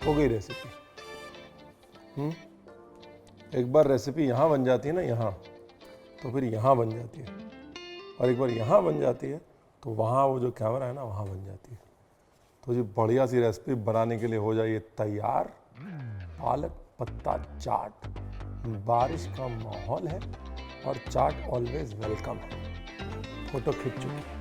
हो गई रेसिपी। एक बार रेसिपी यहाँ बन जाती है ना, यहाँ, तो फिर यहाँ बन जाती है, और एक बार यहाँ बन जाती है तो वहाँ वो जो कैमरा है ना वहाँ बन जाती है। तो जी बढ़िया सी रेसिपी बनाने के लिए हो जाइए तैयार। पालक पत्ता चाट। बारिश का माहौल है और चाट ऑलवेज वेलकम है। फोटो खींच चुकी।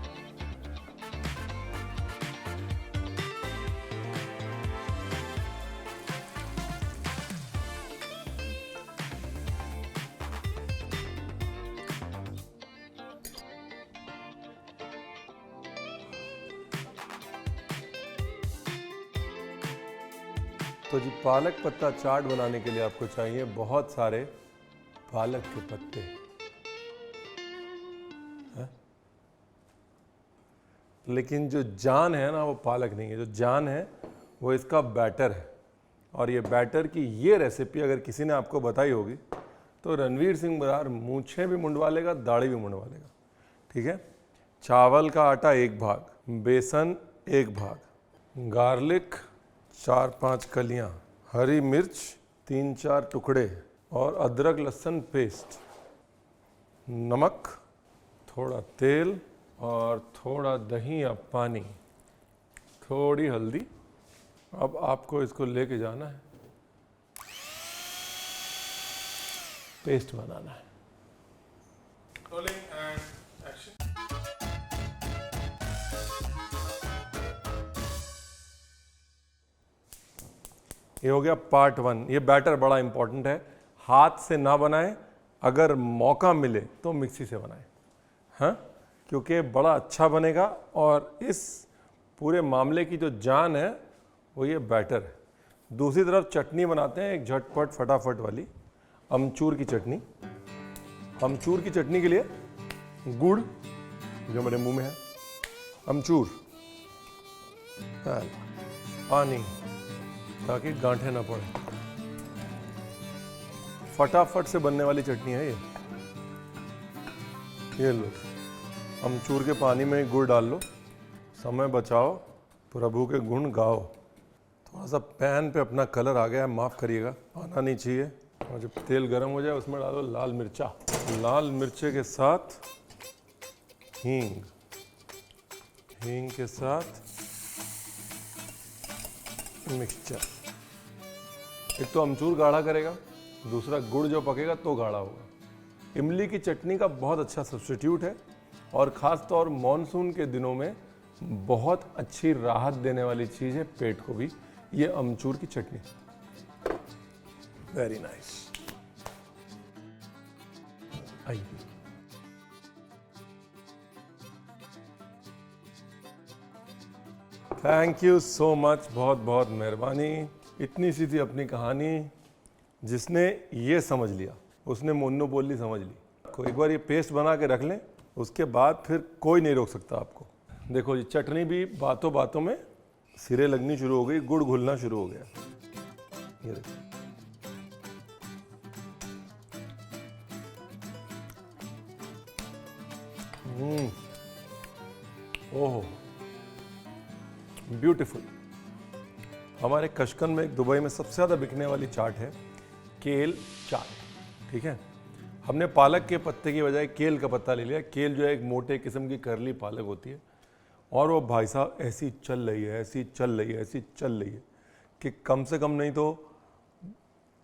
तो जी पालक पत्ता चाट बनाने के लिए आपको चाहिए बहुत सारे पालक के पत्ते। लेकिन जो जान है ना वो पालक नहीं है, जो जान है वो इसका बैटर है। और ये बैटर की ये रेसिपी अगर किसी ने आपको बताई होगी तो रणवीर सिंह बरार मूछें भी मुंडवा लेगा, दाढ़ी भी मुंडवा लेगा। ठीक है। चावल का आटा 1 भाग, बेसन 1 भाग, गार्लिक 4-5 कलियां, हरी मिर्च 3-4 टुकड़े और अदरक लहसुन पेस्ट, नमक, थोड़ा तेल और थोड़ा दही या पानी, थोड़ी हल्दी। अब आपको इसको लेके जाना है, पेस्ट बनाना है। ये हो गया पार्ट 1। ये बैटर बड़ा इंपॉर्टेंट है, हाथ से ना बनाएं, अगर मौका मिले तो मिक्सी से बनाएं, हाँ, क्योंकि बड़ा अच्छा बनेगा। और इस पूरे मामले की जो जान है वो ये बैटर है। दूसरी तरफ चटनी बनाते हैं, एक झटपट फटाफट वाली अमचूर की चटनी। अमचूर की चटनी के लिए गुड़ जो मेरे मुंह में है, अमचूर, पानी ताकि गांठें ना पड़े। फटाफट से बनने वाली चटनी है ये लो। अमचूर के पानी में गुड़ डाल लो, समय बचाओ, प्रभु के गुण गाओ। थोड़ा सा पैन पे अपना कलर आ गया है, माफ़ करिएगा, आना नहीं चाहिए। और जब तेल गर्म हो जाए उसमें डालो लाल मिर्चा, लाल मिर्चे के साथ हींग, हींग के साथ मिक्सचर। एक तो अमचूर गाढ़ा करेगा, दूसरा गुड़ जो पकेगा तो गाढ़ा होगा। इमली की चटनी का बहुत अच्छा सब्स्टिट्यूट है और ख़ास तौर मॉनसून के दिनों में बहुत अच्छी राहत देने वाली चीज़ है पेट को भी, ये अमचूर की चटनी। Very nice. आइए, थैंक यू सो मच, बहुत बहुत मेहरबानी। इतनी सी थी अपनी कहानी, जिसने ये समझ लिया उसने मोनो बोली समझ ली। को एक बार ये पेस्ट बना के रख लें, उसके बाद फिर कोई नहीं रोक सकता आपको। देखो ये चटनी भी बातों बातों में सिरे लगनी शुरू हो गई, गुड़ घुलना शुरू हो गया। ये देखो, ओहो ब्यूटीफुल। हमारे कशकन में, दुबई में सबसे ज़्यादा बिकने वाली चाट है केल चाट। ठीक है, हमने पालक के पत्ते की बजाय केल का पत्ता ले लिया। केल जो है एक मोटे किस्म की करली पालक होती है, और वो भाई साहब ऐसी चल रही है, ऐसी चल रही है, ऐसी चल रही है कि कम से कम नहीं तो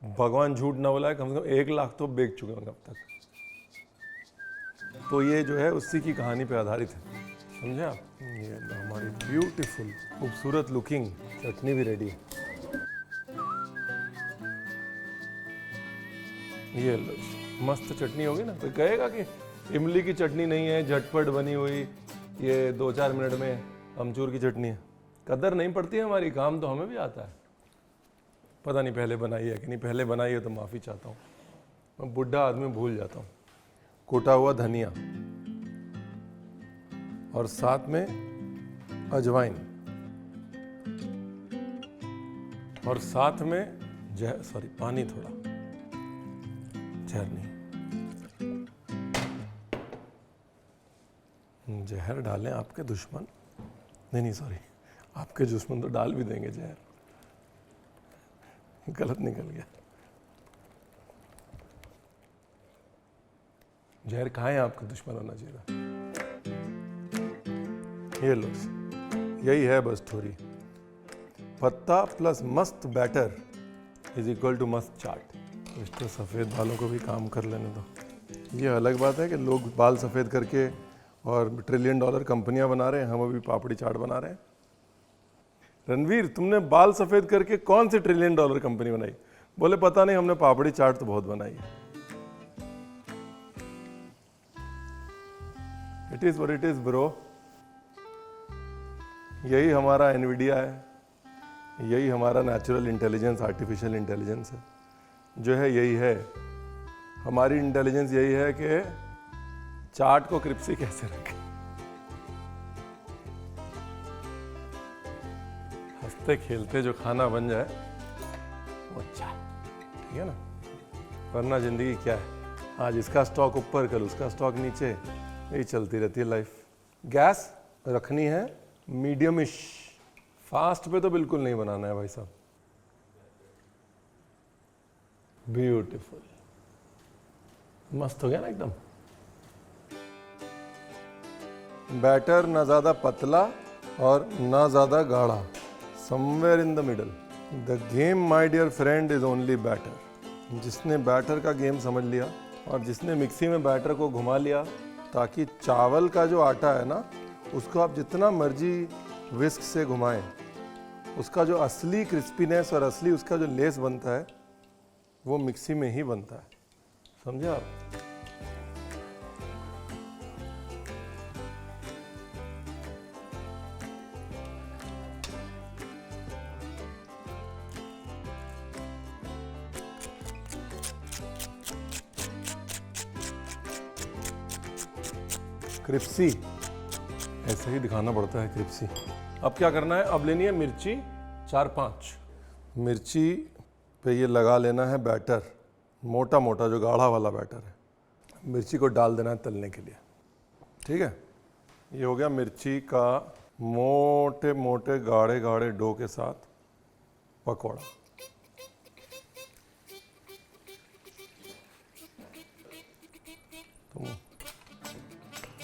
भगवान झूठ ना बोला है, कम से कम 1 लाख तो बेच चुके होंगे अब तक। तो ये जो है उसी की कहानी पे आधारित है, समझे आप। ये हमारी ब्यूटीफुल खूबसूरत लुकिंग चटनी भी रेडी है। ये लो, मस्त चटनी होगी ना। कोई कहेगा कि इमली की चटनी नहीं है, झटपट बनी हुई, ये 2-4 मिनट में अमचूर की चटनी है। कदर नहीं पड़ती है हमारी, काम तो हमें भी आता है। पता नहीं पहले बनाई है कि नहीं, पहले बनाई है तो माफ़ी चाहता हूँ, मैं बुढ़ा आदमी भूल जाता हूँ। कूटा हुआ धनिया और साथ में अजवाइन और साथ में पानी, थोड़ा जहर नहीं, जहर डालें आपके दुश्मन, नहीं सॉरी, आपके दुश्मन तो डाल भी देंगे जहर। गलत निकल गया। जहर खाएं आपका दुश्मन होना चाहिए। ये लो, यही है बस थोड़ी। पत्ता प्लस मस्त बैटर इज इक्वल टू मस्त चाट। इस तो सफ़ेद बालों को भी काम कर लेने दो। ये अलग बात है कि लोग बाल सफ़ेद करके और $1 ट्रिलियन कंपनियां बना रहे हैं, हम अभी पापड़ी चाट बना रहे हैं। रणवीर, तुमने बाल सफ़ेद करके कौन सी $1 ट्रिलियन कंपनी बनाई? बोले पता नहीं, हमने पापड़ी चाट तो बहुत बनाई है। It is what it is bro. यही हमारा एनवीडिया है, यही हमारा नेचुरल इंटेलिजेंस, आर्टिफिशियल इंटेलिजेंस है जो है, यही है हमारी इंटेलिजेंस। यही है कि चाट को क्रिप्सी कैसे रखें। हंसते खेलते जो खाना बन जाए वो अच्छा, ठीक है ना। वरना जिंदगी क्या है, आज इसका स्टॉक ऊपर, कल उसका स्टॉक नीचे, यही चलती रहती है लाइफ। गैस रखनी है मीडियमिश, फास्ट पे तो बिल्कुल नहीं बनाना है भाई साहब। ब्यूटीफुल, मस्त हो गया ना एकदम। बैटर ना ज्यादा पतला और ना ज्यादा गाढ़ा, somewhere in the middle. The game my dear friend is only batter. जिसने बैटर का गेम समझ लिया और जिसने मिक्सी में बैटर को घुमा लिया ताकि चावल का जो आटा है ना, उसको आप जितना मर्जी विस्क से घुमाएं, उसका जो असली क्रिस्पीनेस और असली उसका जो लेस बनता है वो मिक्सी में ही बनता है। समझे आप? क्रिप्सी ऐसे ही दिखाना पड़ता है, क्रिप्सी। अब क्या करना है, अब लेनी है मिर्ची 4-5 मिर्ची पे ये लगा लेना है बैटर, मोटा मोटा जो गाढ़ा वाला बैटर है। मिर्ची को डाल देना है तलने के लिए, ठीक है। ये हो गया मिर्ची का मोटे मोटे गाढ़े गाढ़े डो के साथ पकौड़ा। तो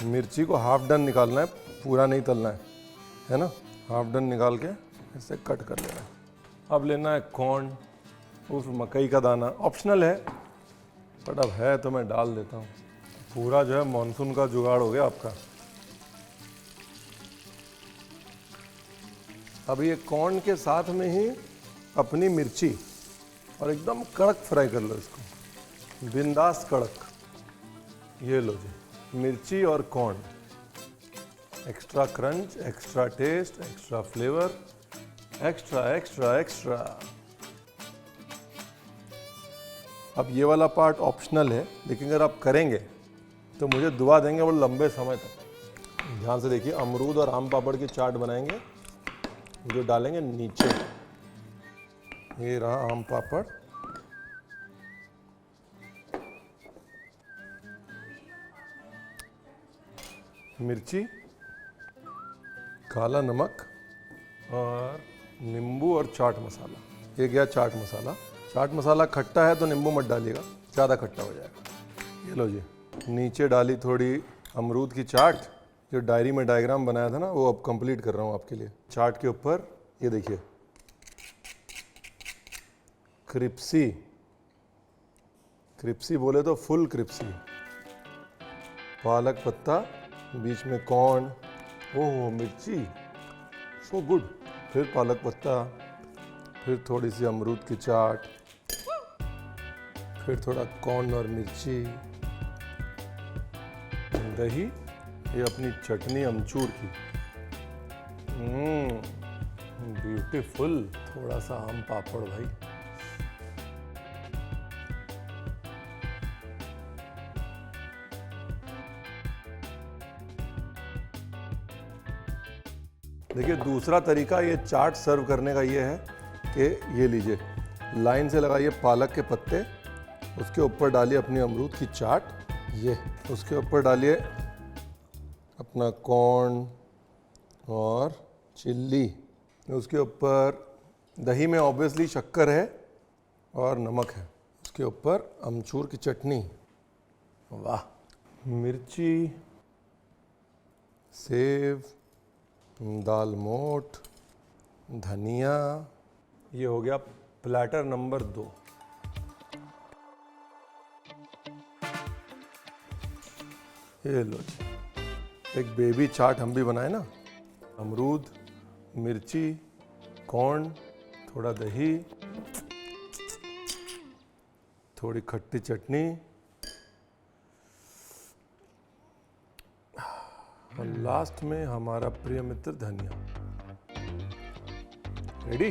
मिर्ची को हाफ डन निकालना है, पूरा नहीं तलना है ना। हाफ डन निकाल के इसे कट कर लेना है। अब लेना है कॉर्न, उस मकई का दाना, ऑप्शनल है बट अब है तो मैं डाल देता हूँ। पूरा जो है मॉनसून का जुगाड़ हो गया आपका। अब ये कॉर्न के साथ में ही अपनी मिर्ची, और एकदम कड़क फ्राई कर लो इसको, बिंदास कड़क। ये लो जी, मिर्ची और corn, extra crunch, extra taste, extra flavour, extra extra extra. अब ये वाला पार्ट ऑप्शनल है, लेकिन अगर आप करेंगे तो मुझे दुआ देंगे वो लंबे समय तक। ध्यान से देखिए, अमरूद और आम पापड़ की चाट बनाएंगे जो डालेंगे नीचे। ये रहा आम पापड़, मिर्ची, काला नमक और नींबू और चाट मसाला। ये गया चाट मसाला। चाट मसाला खट्टा है तो नींबू मत डालिएगा, ज़्यादा खट्टा हो जाएगा। ये लो जी, नीचे डाली थोड़ी अमरूद की चाट, जो डायरी में डायग्राम बनाया था ना, वो अब कंप्लीट कर रहा हूँ आपके लिए। चाट के ऊपर ये देखिए क्रिप्सी, क्रिप्सी बोले तो फुल क्रिप्सी, पालक पत्ता, बीच में कॉर्न, ओह मिर्ची, सो गुड। फिर पालक पत्ता, फिर थोड़ी सी अमरूद की चाट, फिर थोड़ा कॉर्न और मिर्ची, दही, ये अपनी चटनी अमचूर की, ब्यूटीफुल। थोड़ा सा आम पापड़ भाई, देखिए दूसरा तरीका ये चाट सर्व करने का ये है कि ये लीजिए, लाइन से लगाइए पालक के पत्ते, उसके ऊपर डालिए अपनी अमरूद की चाट, ये उसके ऊपर डालिए अपना कॉर्न और चिल्ली, उसके ऊपर दही में ऑब्वियसली शक्कर है और नमक है। उसके ऊपर अमचूर की चटनी, वाह, मिर्ची, सेव, दाल मोठ, धनिया। ये हो गया प्लेटर नंबर 2। ये लो जी, एक बेबी चाट हम भी बनाए ना। अमरूद, मिर्ची, कॉर्न, थोड़ा दही, थोड़ी खट्टी चटनी और लास्ट में हमारा प्रिय मित्र धनिया। रेडी?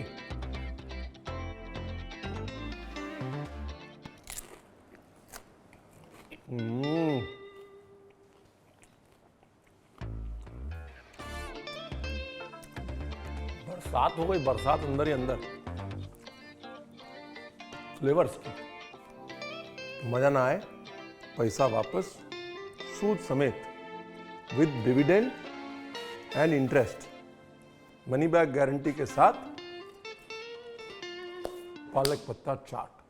बरसात हो गई, बरसात अंदर ही अंदर फ्लेवर्स की। मजा ना आए, पैसा वापस सूद समेत, with dividend and interest, money back guarantee के साथ पालक पत्ता चाट।